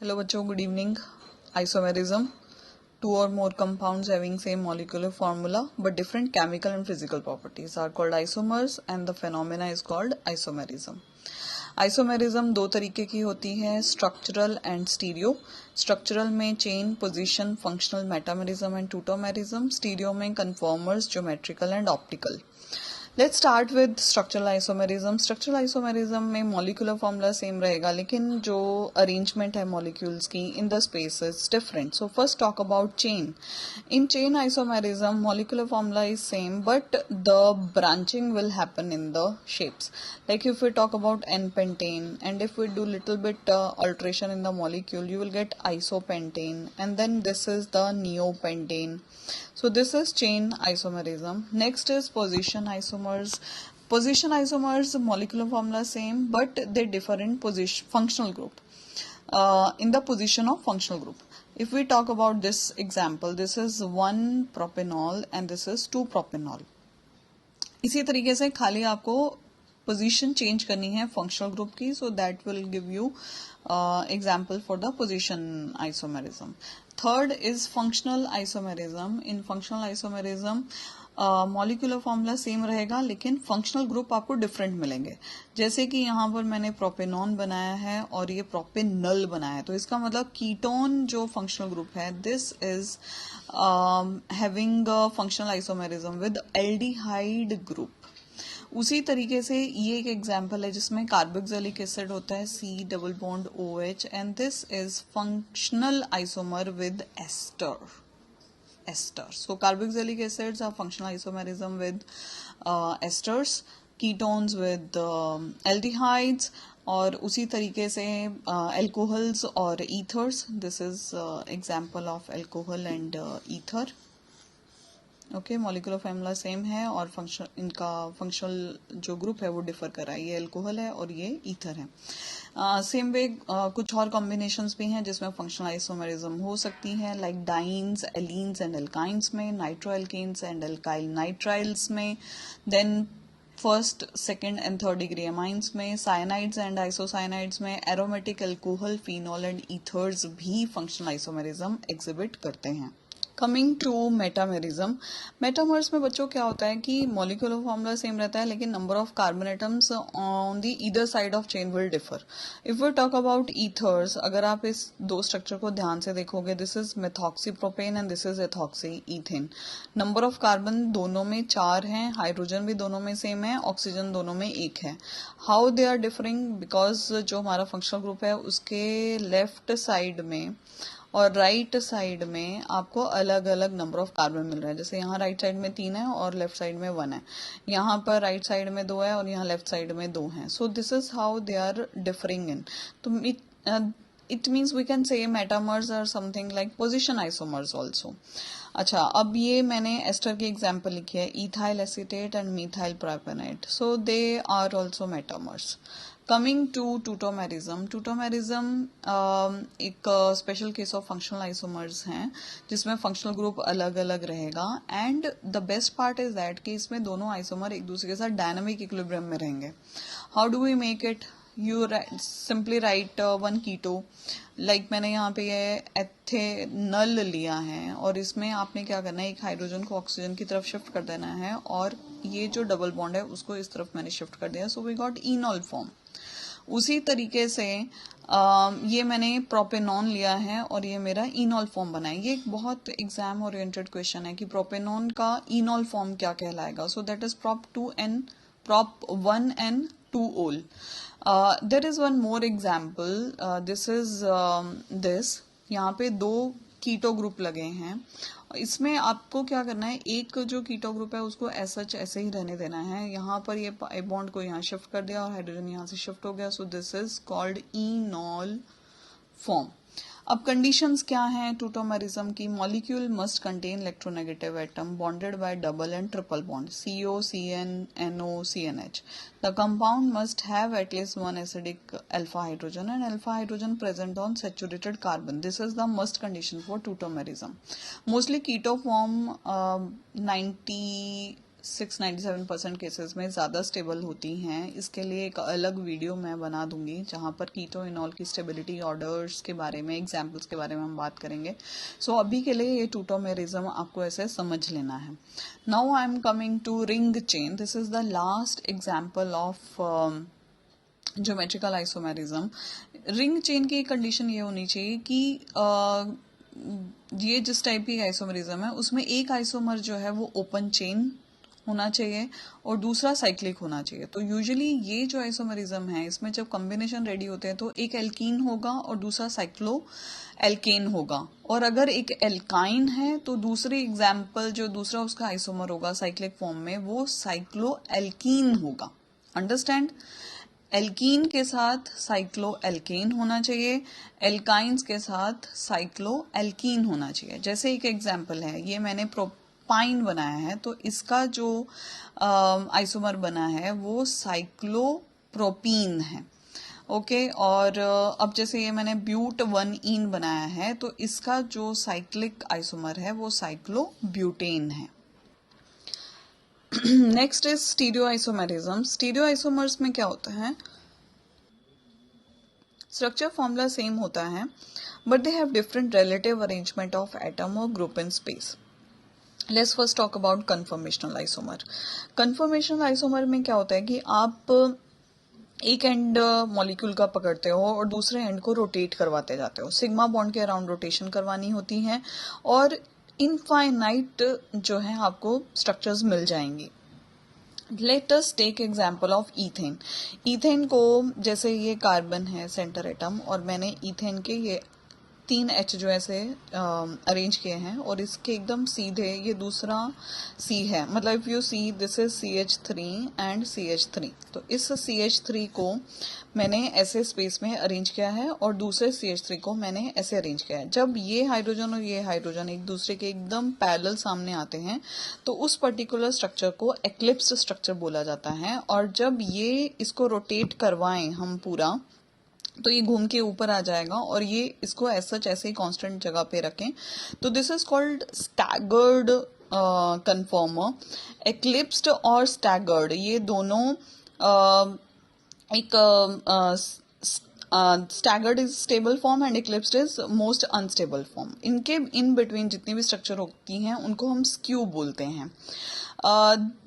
Hello बच्चों, good evening. Isomerism, two or more compounds having same molecular formula but different chemical and physical properties are called isomers and the phenomena is called isomerism. Isomerism दो तरीके की होती है, structural and stereo. Structural में chain, position, functional, metamerism and tautomerism. Stereo में conformers, geometrical and optical. Let's start with structural isomerism. Structural isomerism में molecular formula same रहेगा लेकिन जो अरेंजमेंट है मॉलिक्यूल्स की in the space is different. So first talk about chain. In chain isomerism molecular formula is same but the branching will happen in the shapes. Like if we talk about n-pentane and if we do little bit alteration in the molecule, you will get isopentane and then this is the neopentane. So this is chain isomerism. Next is position isomers. Position isomers molecular formula same but they differ in position functional group. In the position of functional group. If we talk about this example, this is 1 propanol and this is 2 propanol. इसी तरीके से खाली आपको position change करनी है functional group की, so that will give you example for the position isomerism. Third is functional isomerism. In functional isomerism molecular formula same रहेगा लेकिन फंक्शनल ग्रुप आपको डिफरेंट मिलेंगे. जैसे कि यहाँ पर मैंने प्रोपेनॉन बनाया है और ये प्रोपेनल बनाया है, तो इसका मतलब कीटोन जो फंक्शनल ग्रुप है this is having functional isomerism with aldehyde group. उसी तरीके से ये एक एग्जांपल है जिसमें कार्बोक्सिलिक एसिड होता है C double bond OH and this is functional isomer with ester. So carboxylic acids are functional isomerism with esters, ketones with aldehydes और उसी तरीके से alcohols और ethers. This is example of alcohol and ether. Okay, molecular formula same है और function इनका functional जो group है वो डिफर कर रहा है. ये अल्कोहल है और ये ईथर है. सेम वे कुछ और कॉम्बिनेशंस भी हैं जिसमें फंक्शनल आइसोमेरिज्म हो सकती है, like dienes, allenes and alkynes में, nitro alkanes and alkyl nitriles में, then first, second and third degree amines में, साइनाइड्स एंड आइसोसाइनाइड्स में, aromatic alcohol, phenol and ethers भी फंक्शनल आइसोमेरिज्म एग्जिबिट करते हैं. Coming to metamerism. मेटामर्स में बच्चों क्या होता है कि मॉलिक्यूलर फॉर्मूला सेम रहता है लेकिन number of carbon atoms on the either side of chain will differ. If we talk about ethers, अगर आप इस दो स्ट्रक्चर को ध्यान से देखोगे, this is methoxy propane and this is ethoxy ethane. Number of carbon दोनों में 4 हैं, हाइड्रोजन भी दोनों में सेम है, ऑक्सीजन दोनों में 1 है. How they are differing? Because जो हमारा फंक्शनल ग्रुप है उसके लेफ्ट साइड में और राइट साइड में आपको अलग अलग नंबर ऑफ कार्बन मिल रहा है. जैसे यहाँ राइट साइड में 3 है और लेफ्ट साइड में 1 है, यहाँ पर राइट साइड में 2 है और यहाँ लेफ्ट साइड में 2 है. So this is how they are differing in. तो it means we can say metamers are something like position isomers also. अच्छा, अब ये मैंने एस्टर की एग्जाम्पल लिखी है, ethyl acetate and methyl propanoate, so they are also metamers. Coming to tautomerism. Tautomerism एक special case of functional isomers हैं जिसमें फंक्शनल ग्रुप अलग अलग रहेगा and the best part is that कि इसमें दोनों आइसोमर एक दूसरे के साथ डायनामिक इक्विलिब्रियम में रहेंगे. How do we make it? You simply write 1 keto. Like मैंने यहाँ पे ये एथेनल लिया है और इसमें आपने क्या करना है, एक हाइड्रोजन को ऑक्सीजन की तरफ शिफ्ट कर देना है और ये जो डबल बॉन्ड है उसको इस तरफ मैंने शिफ्ट कर दिया. So we got enol form. उसी तरीके से ये मैंने प्रोपेनॉन लिया है और ये मेरा इनॉल फॉर्म बना है. ये एक बहुत एग्जाम ओरिएंटेड क्वेश्चन है कि प्रोपेनॉन का इनॉल फॉर्म क्या कहलाएगा. So that is prop 2n, prop 1n 2-ol. There is one more example. This is this. यहाँ पे 2 कीटो ग्रुप लगे हैं. इसमें आपको क्या करना है, एक जो कीटो ग्रुप है उसको ऐसे ही रहने देना है. यहाँ पर ये बॉन्ड को यहाँ शिफ्ट कर दिया और हाइड्रोजन यहाँ से शिफ्ट हो गया. सो दिस इज कॉल्ड इनॉल फॉर्म. अब कंडीशंस क्या हैं टूटोमेरिज्म की? Molecule must contain electronegative atom bonded bye double and triple bond CO, CN, NO, CNH. The compound must have at least one acidic alpha hydrogen and alpha hydrogen present on saturated carbon. This is the must condition for tautomerism. Mostly keto form 90 97% cases में ज़्यादा stable होती हैं। इसके लिए एक अलग video मैं बना दूंगी जहाँ पर कीटो इनॉल की स्टेबिलिटी ऑर्डर्स के बारे में, एग्जाम्पल्स के बारे में हम बात करेंगे। सो अभी के लिए ये टूटोमेरिज्म आपको ऐसे समझ लेना है। Now I am coming to ring chain. This is the last example of geometrical isomerism. Ring chain की कंडीशन ये होनी चाहिए कि ये जिस टाइप की आइसोमेरिज्म है उसमें एक आइसोमर जो है वो ओपन चेन होना चाहिए और दूसरा साइक्लिक होना चाहिए। तो यूजुअली ये जो आइसोमेरिज्म है इसमें जब कॉम्बिनेशन रेडी होते हैं तो एक एल्कीन होगा और दूसरा साइक्लो एल्केन होगा, और अगर एक एल्काइन है तो दूसरी एग्जाम्पल जो दूसरा उसका आइसोमर होगा साइक्लिक फॉर्म में वो साइक्लो एल्कीन होगा। अंडरस्टैंड? एल्कीन के साथ साइक्लो एल्केन होना चाहिए, एल्काइंस के साथ साइक्लो एल्कीन होना चाहिए। जैसे एक एग्जांपल है, ये मैंने प्रोपाइन बनाया है तो इसका जो आइसोमर बना है वो साइक्लोप्रोपीन है। ओके और अब जैसे ये मैंने ब्यूट 1 बनाया है तो इसका जो साइक्लिक आइसोमर है वो साइक्लोब्यूटेन है। Next is स्टीरियोआइसोमेरिज्म। स्टीरियोआइसोमर्स में क्या होता है, स्ट्रक्चर फॉर्मूला सेम होता है but they have different relative arrangement of atom और group in space. Let's first talk about conformational isomer. Conformational isomer में क्या होता है कि आप एक एंड मॉलिक्यूल का पकड़ते हो और दूसरे एंड को रोटेट करवाते जाते हो। सिग्मा बॉन्ड के अराउंड रोटेशन करवानी होती है और इनफाइनाइट जो है आपको स्ट्रक्चर्स मिल जाएंगी। Let us take example of ethane. Ethane को जैसे ये कार्बन है सेंटर एटम और मैंने ईथेन के ये 3 H जो ऐसे अरेंज किए हैं और इसके एकदम सीधे ये दूसरा C है, मतलब if you see this is CH3 and CH3। तो इस CH3 को मैंने ऐसे स्पेस में अरेंज किया है और दूसरे CH3 को मैंने ऐसे अरेंज किया है। जब ये हाइड्रोजन और ये हाइड्रोजन एक दूसरे के एकदम पैरेलल सामने आते हैं तो उस पर्टिकुलर स्ट्रक्चर को एक्लिप्स्ड स्ट्रक्चर बोला जाता है। और जब ये इसको रोटेट करवाएं हम पूरा तो ये घूम के ऊपर आ जाएगा और ये इसको ऐसे ही कांस्टेंट जगह पे रखें तो this is called staggered conformer. Eclipsed और स्टैगर्ड ये दोनों एक staggered is stable form and eclipsed is most unstable form. इनके इन बिटवीन जितनी भी स्ट्रक्चर होती हैं उनको हम स्क्यू बोलते हैं।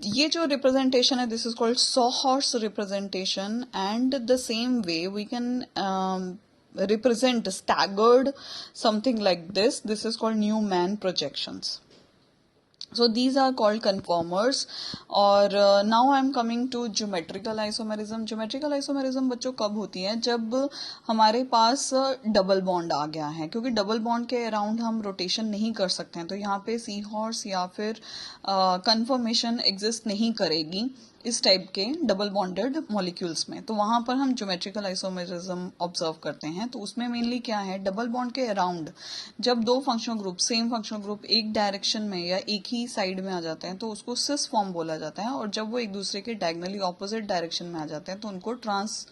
ये जो रिप्रेजेंटेशन है this is called sawhorse representation and the same way we can represent staggered something like this is called Newman projections. So these are called conformers. और now I am coming to geometrical isomerism. Geometrical isomerism बच्चों कब होती है, जब हमारे पास double bond आ गया है, क्योंकि डबल बॉन्ड के अराउंड हम रोटेशन नहीं कर सकते हैं तो यहाँ पे सी हॉर्स या फिर कन्फर्मेशन एग्जिस्ट नहीं करेगी इस टाइप के डबल बॉन्डेड मॉलिक्यूल्स में। तो वहां पर हम ज्योमेट्रिकल आइसोमेरिज्म ऑब्जर्व करते हैं। तो उसमें मेनली क्या है, डबल बॉन्ड के अराउंड जब दो functional group same functional group एक डायरेक्शन में या एक ही साइड में आ जाते हैं तो उसको सिस फॉर्म बोला जाता है, और जब वो एक दूसरे के डायगोनली ऑपोजिट डायरेक्शन में आ जाते हैं तो उनको ट्रांस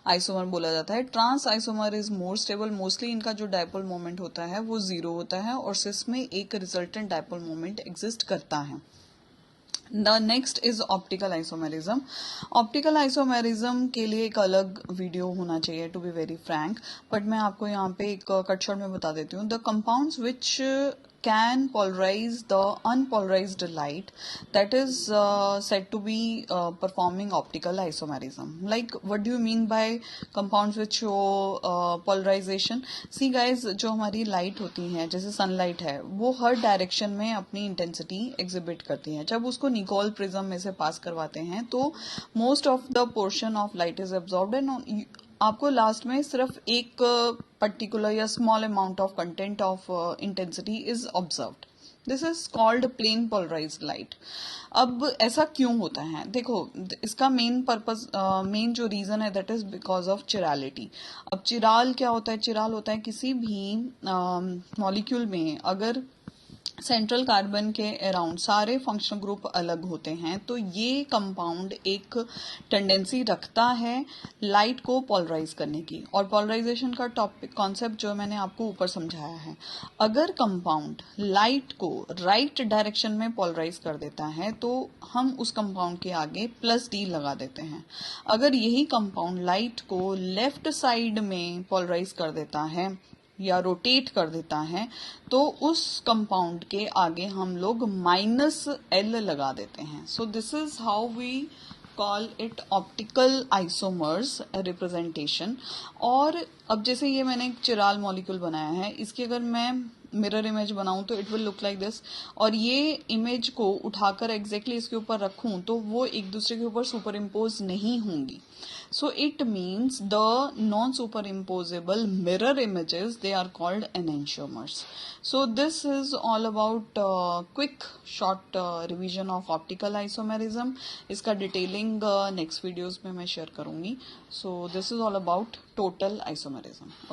आइसोमर बोला जाता है। Trans isomer is more stable. Mostly इनका जो डायपोल मोमेंट होता है वो 0 होता है और सिस में एक रिजल्टेंट डायपोल मोमेंट एग्जिस्ट करता है। The next is optical isomerism. Optical isomerism के लिए एक अलग वीडियो होना चाहिए to be very frank, but मैं आपको यहाँ पे एक कट शॉट में बता देती हूँ। The compounds which can polarize the unpolarized light, that is said to be performing optical isomerism. Like what do you mean by compounds which show polarization? See guys, जो हमारी लाइट होती है जैसे sunlight है वो हर डायरेक्शन में अपनी intensity exhibit करती है। जब उसको निकोल प्रिज्म में से पास करवाते हैं तो most of the portion of light is absorbed and आपको लास्ट में सिर्फ एक पर्टिकुलर या small amount of content of intensity is observed. This is called plane polarised light. अब ऐसा क्यों होता है, देखो इसका मेन पर्पस मेन जो रीजन है that is because of chirality. अब चिराल क्या होता है, चिराल होता है किसी भी मॉलिक्यूल में अगर सेंट्रल कार्बन के अराउंड सारे फंक्शनल ग्रुप अलग होते हैं, तो ये कंपाउंड एक टेंडेंसी रखता है लाइट को पोलराइज करने की। और पोलराइजेशन का टॉपिक कॉन्सेप्ट जो मैंने आपको ऊपर समझाया है, अगर कंपाउंड लाइट को राइट डायरेक्शन में पोलराइज कर देता है तो हम उस कंपाउंड के आगे +D लगा देते हैं। अगर यही कंपाउंड लाइट को लेफ्ट साइड में पोलराइज कर देता है या रोटेट कर देता है तो उस कंपाउंड के आगे हम लोग -L लगा देते हैं। So this is how we call it optical isomers representation. और अब जैसे ये मैंने एक चिराल मॉलिक्यूल बनाया है, इसकी अगर मैं मिरर इमेज बनाऊं तो it will look like this, और ये इमेज को उठाकर एग्जैक्टली इसके ऊपर रखूं तो वो एक दूसरे के ऊपर सुपर इम्पोज नहीं होंगी। So it means the non-superimposable mirror images, they are called enantiomers. So this is all about quick short revision of optical isomerism. इसका detailing next videos में मैं share करूँगी. So this is all about total isomerism.